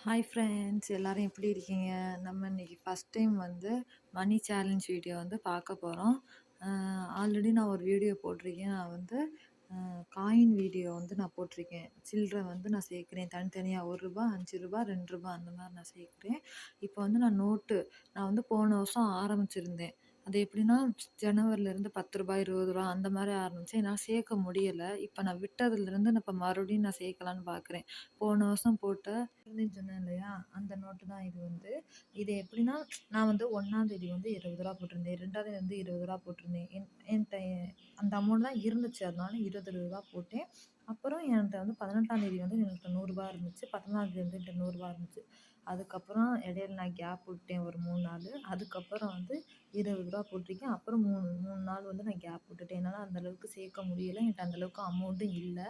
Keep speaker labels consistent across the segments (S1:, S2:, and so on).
S1: Hi friends எல்லாரும் எப்படி இருக்கீங்க? நம்ம இன்னைக்கு ஃபஸ்ட் டைம் வந்து மணி சேலஞ்ச் வீடியோ வந்து பார்க்க போகிறோம். ஆல்ரெடி நான் ஒரு வீடியோ போட்டிருக்கேன். நான் வந்து காயின் வீடியோ வந்து நான் போட்டிருக்கேன். சில்லற வந்து நான் சேர்க்குறேன் தனித்தனியாக ரூ. 1 ரூ. 5 ரூ. 2 அந்த மாதிரி நான் சேர்க்குறேன். இப்போ வந்து நான் வந்து போன வருஷம் ஆரம்பிச்சிருந்தேன். அது எப்படின்னா ஜனவரிலேருந்து ரூ. 10 ரூ. 20 அந்த மாதிரி ஆரம்பிச்சேன். என்னால் சேர்க்க முடியலை. இப்போ நான் விட்டதுலேருந்து நான் இப்போ மறுபடியும் நான் சேர்க்கலான்னு பார்க்குறேன். போன வருஷம் போட்ட இருந்துன்னு சொன்னேன் இல்லையா, அந்த நோட்டு தான் இது வந்து. இது எப்படின்னா நான் வந்து 1ஆந்தேதி வந்து ரூ. 20 போட்டிருந்தேன். 2ஆந்தேதி வந்து ரூ. 20 போட்டிருந்தேன். என்கிட்ட அந்த அமௌண்ட் தான் இருந்துச்சு. அதனால ரூ. 20 போட்டேன். அப்புறம் என்கிட்ட வந்து 18ஆந்தேதி வந்து எனக்கு ரூ. 100 இருந்துச்சு. 19ஆந்தேதி வந்து என்கிட்ட ரூ. 100 இருந்துச்சு. அதுக்கப்புறம் இடையில நான் கேப் விட்டேன் ஒரு 3 நாள். அதுக்கப்புறம் வந்து ரூ. 20 போட்டிருக்கேன். அப்புறம் 3 நாள் வந்து நான் கேப் விட்டுட்டேன். என்னால் அந்தளவுக்கு சேர்க்க முடியலை. என்கிட்ட அந்தளவுக்கு அமௌண்ட்டும் இல்லை.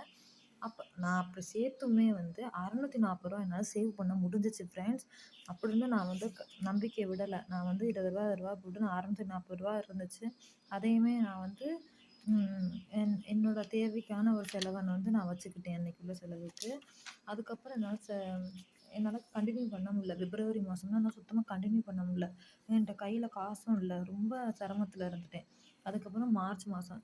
S1: அப்போ நான் அப்போ சேர்த்துமே வந்து ரூ. 640 என்னால் சேவ் பண்ண முடிஞ்சிச்சு ஃப்ரெண்ட்ஸ். அப்படி இருந்து நான் வந்து நம்பிக்கையை விடலை. நான் வந்து ரூ. 20 போட்டு நான் ரூ. 640 இருந்துச்சு. அதையுமே நான் வந்து என்னோட தேவைக்கான ஒரு செலவை வந்து நான் வச்சுக்கிட்டேன் அன்னைக்குள்ள செலவுக்கு. அதுக்கப்புறம் என்னால் கண்டினியூ பண்ண முடியல. பிப்ரவரி மாதம்லாம் என்னால் சுத்தமாக கண்டினியூ பண்ண முடியல. என்கிட்ட கையில் காசும் இல்லை. ரொம்ப சிரமத்தில் இருந்துட்டேன். அதுக்கப்புறம் மார்ச் மாதம்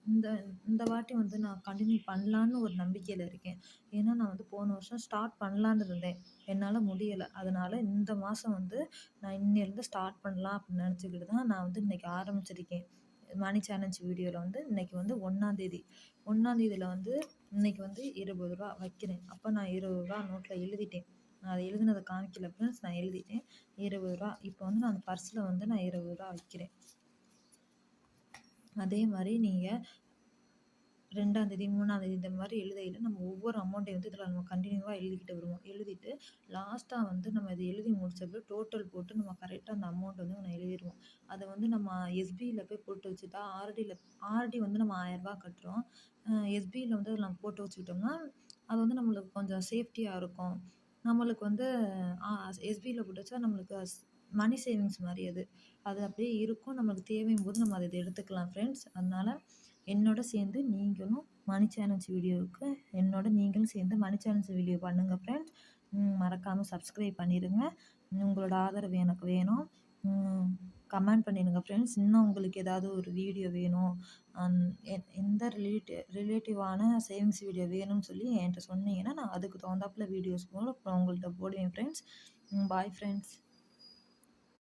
S1: இந்த வாட்டி வந்து நான் கண்டினியூ பண்ணலான்னு ஒரு நம்பிக்கையில் இருக்கேன். ஏன்னா நான் வந்து போன வருஷம் ஸ்டார்ட் பண்ணலான்னு இருந்தேன். என்னால் முடியலை. அதனால் இந்த மாதம் வந்து நான் இன்னிலேருந்து ஸ்டார்ட் பண்ணலாம் அப்படின்னு நினச்சிக்கிட்டு தான் நான் வந்து இன்றைக்கி ஆரம்பிச்சிருக்கேன். மணி சேலஞ்ச் வீடியோவில் வந்து இன்றைக்கி வந்து 1ஆந்தேதியில் வந்து இன்றைக்கி வந்து ரூ. 20 வைக்கிறேன். அப்போ நான் ரூ. 20 நோட்டில் எழுதிட்டேன். நான் அதை எழுதுனதை காமிக்கல ஃப்ரெண்ட்ஸ். நான் எழுதிட்டேன் ரூ. 20. இப்போ வந்து நான் அந்த பர்ஸில் வந்து நான் ரூ. 20 வைக்கிறேன். அதே மாதிரி நீங்கள் 2ஆந்தேதி 3ஆந்தேதி இந்த மாதிரி எழுதையில் நம்ம ஒவ்வொரு அமௌண்ட்டையும் வந்து இதில் நம்ம கண்டினியூவாக எழுதிக்கிட்டு வருவோம். எழுதிட்டு லாஸ்ட்டாக வந்து நம்ம இதை எழுதி முடிச்சப்போ டோட்டல் போட்டு நம்ம கரெக்டாக அந்த அமௌண்ட் வந்து நம்ம எழுதிடுவோம். அதை வந்து நம்ம எஸ்பியில் போய் போட்டு வச்சுட்டா ஆர்டி வந்து நம்ம ரூ. 1000 கட்டுறோம். எஸ்பியில் வந்து நம்ம போட்டு வச்சுக்கிட்டோம்னா அது வந்து நம்மளுக்கு கொஞ்சம் சேஃப்டியாக இருக்கும். நம்மளுக்கு வந்து எஸ்பியில் போட்டு வச்சா நம்மளுக்கு மணி சேவிங்ஸ் மாதிரி அது அப்படியே இருக்கும். நம்மளுக்கு தேவையும் போது நம்ம அதை எடுத்துக்கலாம் ஃப்ரெண்ட்ஸ். அதனால் சேர்ந்து நீங்களும் மணி சேலஞ்ச் வீடியோவுக்கு நீங்களும் சேர்ந்து மணி சேலஞ்ச் வீடியோ பண்ணுங்கள் ஃப்ரெண்ட்ஸ். மறக்காமல் சப்ஸ்கிரைப் பண்ணிடுங்க. உங்களோட ஆதரவு எனக்கு வேணும். கமெண்ட் பண்ணிடுங்க ஃப்ரெண்ட்ஸ். இன்னும் உங்களுக்கு ஏதாவது ஒரு வீடியோ வேணும், எந்த ரிலேட்டிவான சேவிங்ஸ் வீடியோ வேணும்னு சொல்லி என்கிட்ட சொன்னீங்கன்னா நான் அதுக்கு தகுந்தாப்புல வீடியோஸ் கூட உங்கள்கிட்ட போடுவேன் ஃப்ரெண்ட்ஸ். Bye friends.